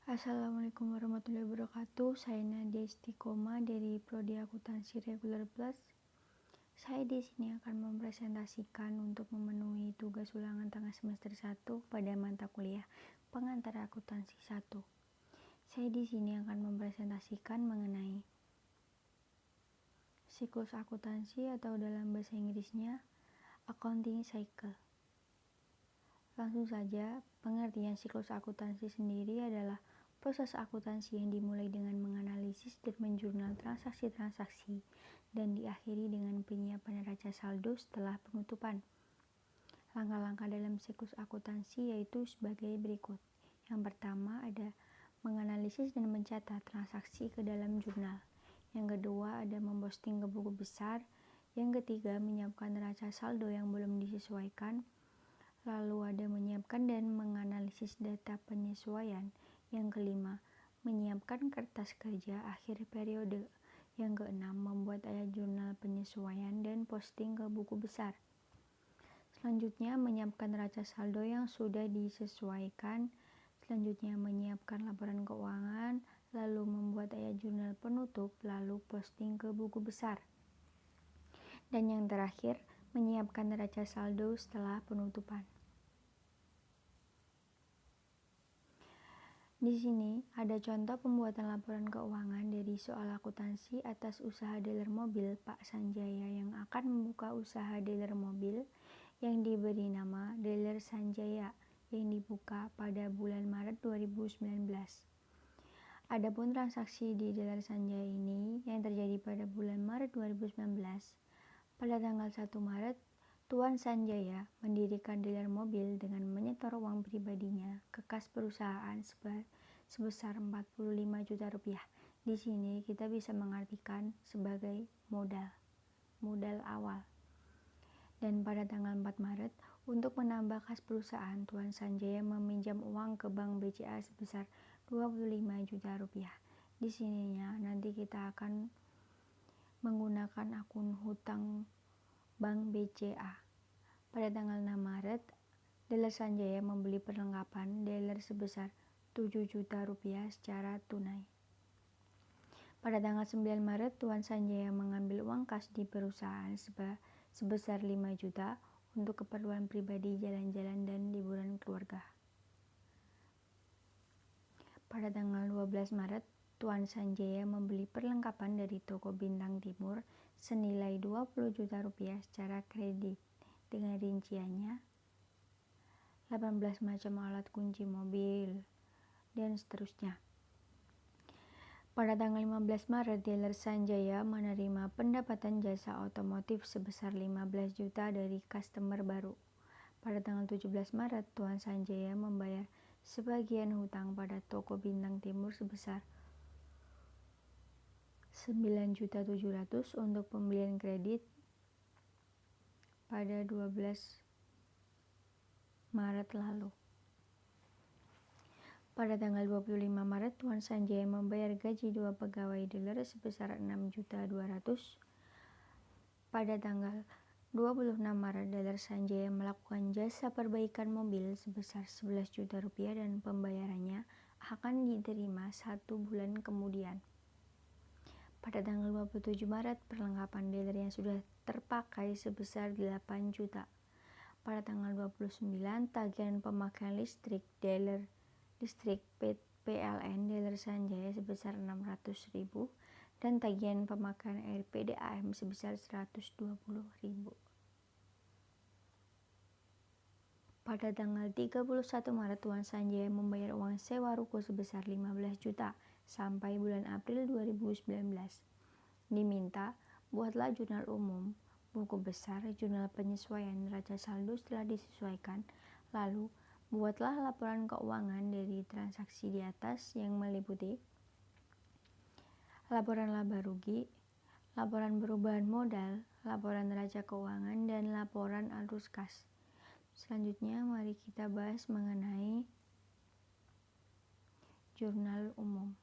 Assalamualaikum warahmatullahi wabarakatuh. Saya Nadia Istiqomah dari Prodi Akuntansi Reguler Plus. Saya di sini akan mempresentasikan untuk memenuhi tugas ulangan tengah semester 1 pada mata kuliah Pengantar Akuntansi 1. Saya di sini akan mempresentasikan mengenai siklus akuntansi atau dalam bahasa Inggrisnya accounting cycle. Langsung saja, pengertian siklus akuntansi sendiri adalah proses akuntansi yang dimulai dengan menganalisis dan menjurnal transaksi-transaksi dan diakhiri dengan penyiapan neraca saldo setelah penutupan. Langkah-langkah dalam siklus akuntansi yaitu sebagai berikut. Yang pertama ada menganalisis dan mencatat transaksi ke dalam jurnal. Yang kedua ada memposting ke buku besar. Yang ketiga menyiapkan neraca saldo yang belum disesuaikan. Lalu ada menyiapkan dan menganalisis data penyesuaian. Yang kelima, menyiapkan kertas kerja akhir periode. Yang keenam, membuat ayat jurnal penyesuaian dan posting ke buku besar. Selanjutnya, menyiapkan neraca saldo yang sudah disesuaikan. Selanjutnya, menyiapkan laporan keuangan, lalu membuat ayat jurnal penutup, lalu posting ke buku besar. Dan yang terakhir, menyiapkan neraca saldo setelah penutupan. Di sini ada contoh pembuatan laporan keuangan dari soal akuntansi atas usaha dealer mobil Pak Sanjaya yang akan membuka usaha dealer mobil yang diberi nama Dealer Sanjaya yang dibuka pada bulan Maret 2019. Adapun transaksi di Dealer Sanjaya ini yang terjadi pada bulan Maret 2019, pada tanggal 1 Maret Tuan Sanjaya mendirikan dealer mobil dengan menyetor uang pribadinya ke kas perusahaan sebesar 45 juta rupiah. Di sini kita bisa mengartikan sebagai modal awal. Dan pada tanggal 4 Maret, untuk menambah kas perusahaan, Tuan Sanjaya meminjam uang ke Bank BCA sebesar 25 juta rupiah. Di sininya nanti kita akan menggunakan akun hutang Bank BCA. Pada tanggal 6 Maret, Dealer Sanjaya membeli perlengkapan dealer sebesar 7 juta rupiah secara tunai. Pada tanggal 9 Maret, Tuan Sanjaya mengambil uang kas di perusahaan sebesar 5 juta untuk keperluan pribadi, jalan-jalan, dan liburan keluarga. Pada tanggal 12 Maret, Tuan Sanjaya membeli perlengkapan dari toko Bintang Timur senilai 20 juta rupiah secara kredit dengan rinciannya 18 macam alat kunci mobil dan seterusnya. Pada tanggal 15 Maret, Dealer Sanjaya menerima pendapatan jasa otomotif sebesar 15 juta dari customer baru. Pada tanggal 17 Maret, Tuan Sanjaya membayar sebagian hutang pada toko Bintang Timur sebesar 9.700.000 untuk pembelian kredit pada 12 Maret lalu. Pada tanggal 25 Maret, Tuan Sanjaya membayar gaji 2 pegawai dealer sebesar 6.200.000. Pada tanggal 26 Maret, Dealer Sanjaya melakukan jasa perbaikan mobil sebesar 11 juta rupiah dan pembayarannya akan diterima 1 bulan kemudian. Pada tanggal 27 Maret, perlengkapan dealer yang sudah terpakai sebesar 8 juta. Pada tanggal 29, tagihan pemakaian listrik PLN Dealer Sanjaya sebesar 600.000 dan tagihan pemakaian air PDAM sebesar 120.000. Pada tanggal 31 Maret, Tuan Sanjaya membayar uang sewa ruko sebesar 15 juta sampai bulan April 2019. Diminta, buatlah jurnal umum, buku besar, jurnal penyesuaian neraca saldo setelah disesuaikan, lalu buatlah laporan keuangan dari transaksi di atas yang meliputi laporan laba rugi, laporan perubahan modal, laporan neraca keuangan, dan laporan arus kas. Selanjutnya, mari kita bahas mengenai jurnal umum.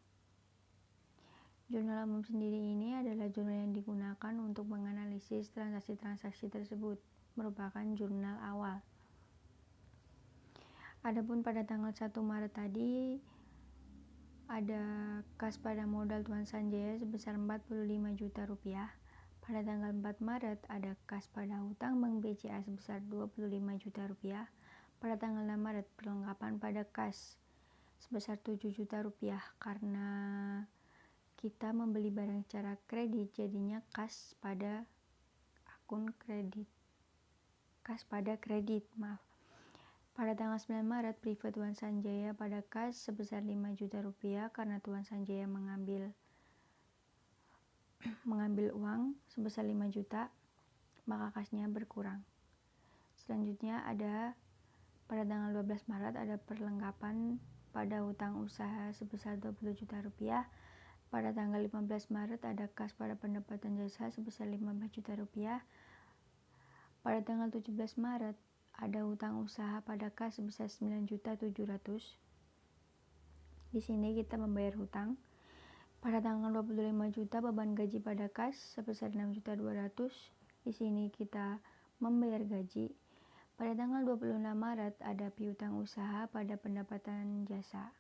Jurnal umum sendiri ini adalah jurnal yang digunakan untuk menganalisis transaksi-transaksi tersebut, merupakan jurnal awal. Adapun pada tanggal 1 Maret tadi, ada kas pada modal Tuan Sanjaya sebesar 45 juta rupiah. Pada tanggal 4 Maret ada kas pada hutang Bank BCA sebesar 25 juta rupiah. Pada tanggal 6 Maret perlengkapan pada kas sebesar 7 juta rupiah. Karena kita membeli barang secara kredit, jadinya kas pada kredit. Pada tanggal 9 Maret prive Tuan Sanjaya pada kas sebesar 5 juta rupiah karena Tuan Sanjaya mengambil uang sebesar 5 juta, maka kasnya berkurang. Selanjutnya ada pada tanggal 12 Maret ada perlengkapan pada hutang usaha sebesar 20 juta rupiah. Pada tanggal 15 Maret ada kas pada pendapatan jasa sebesar 15 juta rupiah. Pada tanggal 17 Maret ada hutang usaha pada kas sebesar 9 juta 700. Di sini kita membayar hutang. Pada tanggal 25 juta beban gaji pada kas sebesar 6 juta 200. Di sini kita membayar gaji. Pada tanggal 26 Maret ada piutang usaha pada pendapatan jasa.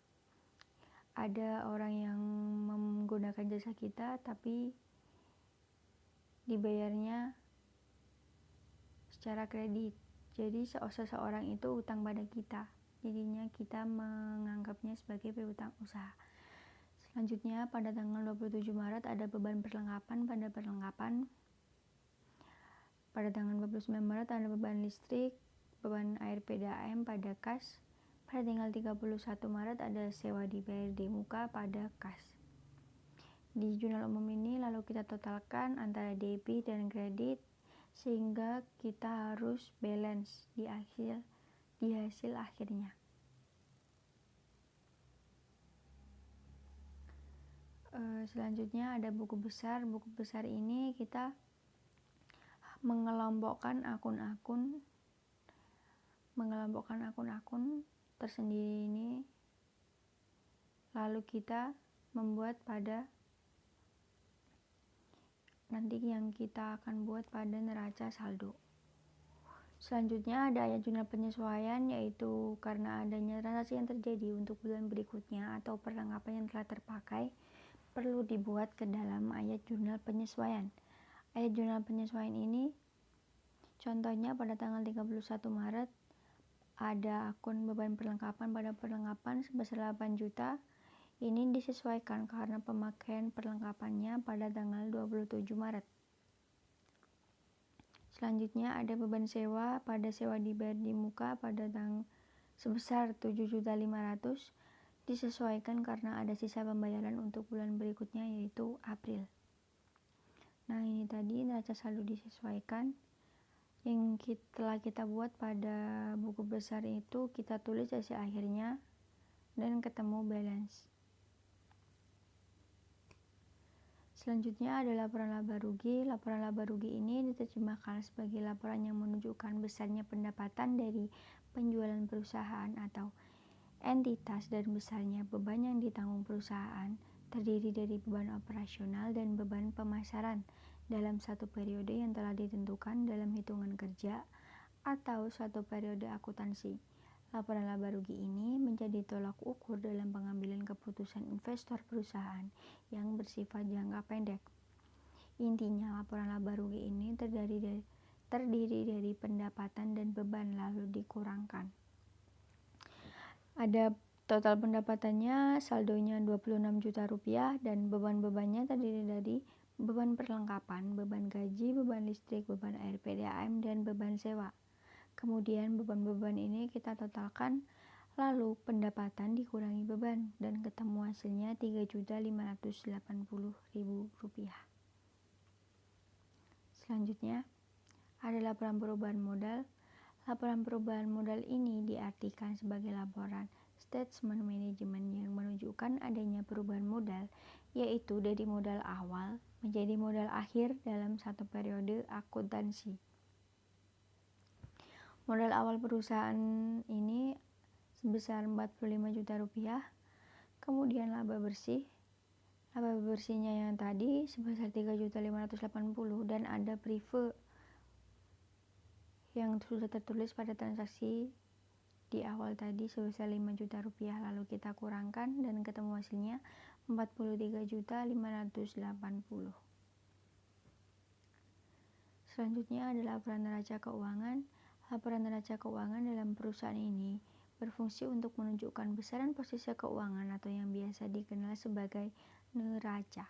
Ada orang yang menggunakan jasa kita tapi dibayarnya secara kredit. Jadi seseorang itu utang pada kita. Jadinya kita menganggapnya sebagai piutang usaha. Selanjutnya pada tanggal 27 Maret ada beban perlengkapan pada perlengkapan. Pada tanggal 29 Maret ada beban listrik, beban air PDAM pada kas. Pada tanggal 31 Maret ada sewa dibayar di muka pada kas. Di jurnal umum ini lalu kita totalkan antara debit dan kredit sehingga kita harus balance di hasil akhirnya. Selanjutnya ada buku besar. Buku besar ini kita mengelompokkan akun-akun tersendiri ini, lalu kita membuat pada nanti yang kita akan buat pada neraca saldo. Selanjutnya ada ayat jurnal penyesuaian, yaitu karena adanya transaksi yang terjadi untuk bulan berikutnya atau perlengkapan yang telah terpakai perlu dibuat ke dalam ayat jurnal penyesuaian. Ayat jurnal penyesuaian ini contohnya pada tanggal 31 Maret ada akun beban perlengkapan pada perlengkapan sebesar 8 juta. Ini disesuaikan karena pemakaian perlengkapannya pada tanggal 27 Maret. Selanjutnya ada beban sewa pada sewa dibayar di muka pada sebesar 7.500.000 disesuaikan karena ada sisa pembayaran untuk bulan berikutnya yaitu April. Nah, ini tadi neraca saldo disesuaikan yang telah kita buat pada buku besar itu, kita tulis hasil akhirnya dan ketemu balance. Selanjutnya ada laporan laba rugi. Laporan laba rugi ini diterjemahkan sebagai laporan yang menunjukkan besarnya pendapatan dari penjualan perusahaan atau entitas dan besarnya beban yang ditanggung perusahaan, terdiri dari beban operasional dan beban pemasaran dalam satu periode yang telah ditentukan dalam hitungan kerja atau suatu periode akuntansi. Laporan laba rugi ini menjadi tolak ukur dalam pengambilan keputusan investor perusahaan yang bersifat jangka pendek. Intinya, laporan laba rugi ini terdiri dari pendapatan dan beban lalu dikurangkan. Ada total pendapatannya, saldonya 26 juta rupiah dan beban-bebannya terdiri dari beban perlengkapan, beban gaji, beban listrik, beban air PDAM, dan beban sewa. Kemudian beban-beban ini kita totalkan, lalu pendapatan dikurangi beban dan ketemu hasilnya 3.580.000 rupiah. Selanjutnya ada laporan perubahan modal. Laporan perubahan modal ini diartikan sebagai laporan statement manajemen yang menunjukkan adanya perubahan modal, yaitu dari modal awal menjadi modal akhir dalam satu periode akuntansi. Modal awal perusahaan ini sebesar 45 juta rupiah. Kemudian laba bersih. Laba bersihnya yang tadi sebesar 3.580.000 dan ada prive yang sudah tertulis pada transaksi di awal tadi sebesar 5 juta rupiah, lalu kita kurangkan dan ketemu hasilnya 43.580. Selanjutnya adalah laporan neraca keuangan. Laporan neraca keuangan dalam perusahaan ini berfungsi untuk menunjukkan besaran posisi keuangan atau yang biasa dikenal sebagai neraca.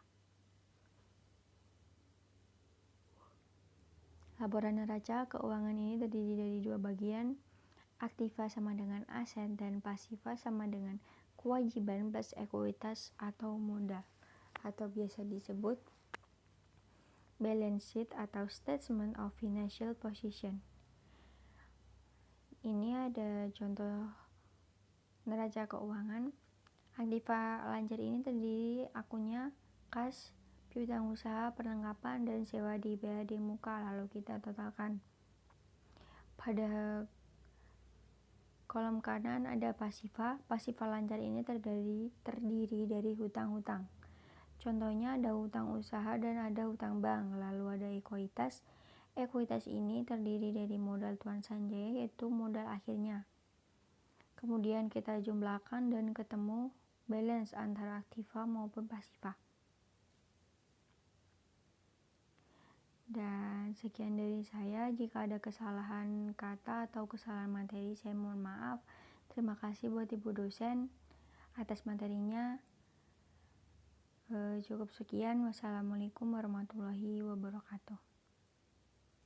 Laporan neraca keuangan ini terdiri dari dua bagian, aktiva sama dengan aset dan pasiva sama dengan kewajiban plus ekuitas atau modal, atau biasa disebut balance sheet atau statement of financial position. Ini ada contoh neraca keuangan. Aktiva lancar ini terdiri akunnya kas, piutang usaha, perlengkapan, dan sewa di BAD muka, lalu kita totalkan. Pada kolom kanan ada pasiva. Pasiva lancar ini terdiri dari hutang-hutang. Contohnya ada hutang usaha dan ada hutang bank. Lalu ada ekuitas. Ekuitas ini terdiri dari modal Tuan Sanjaya, yaitu modal akhirnya. Kemudian kita jumlahkan dan ketemu balance antara aktiva maupun pasiva. Dan sekian dari saya. Jika ada kesalahan kata atau kesalahan materi, saya mohon maaf. Terima kasih buat Ibu dosen atas materinya. Cukup sekian. Wassalamualaikum warahmatullahi wabarakatuh.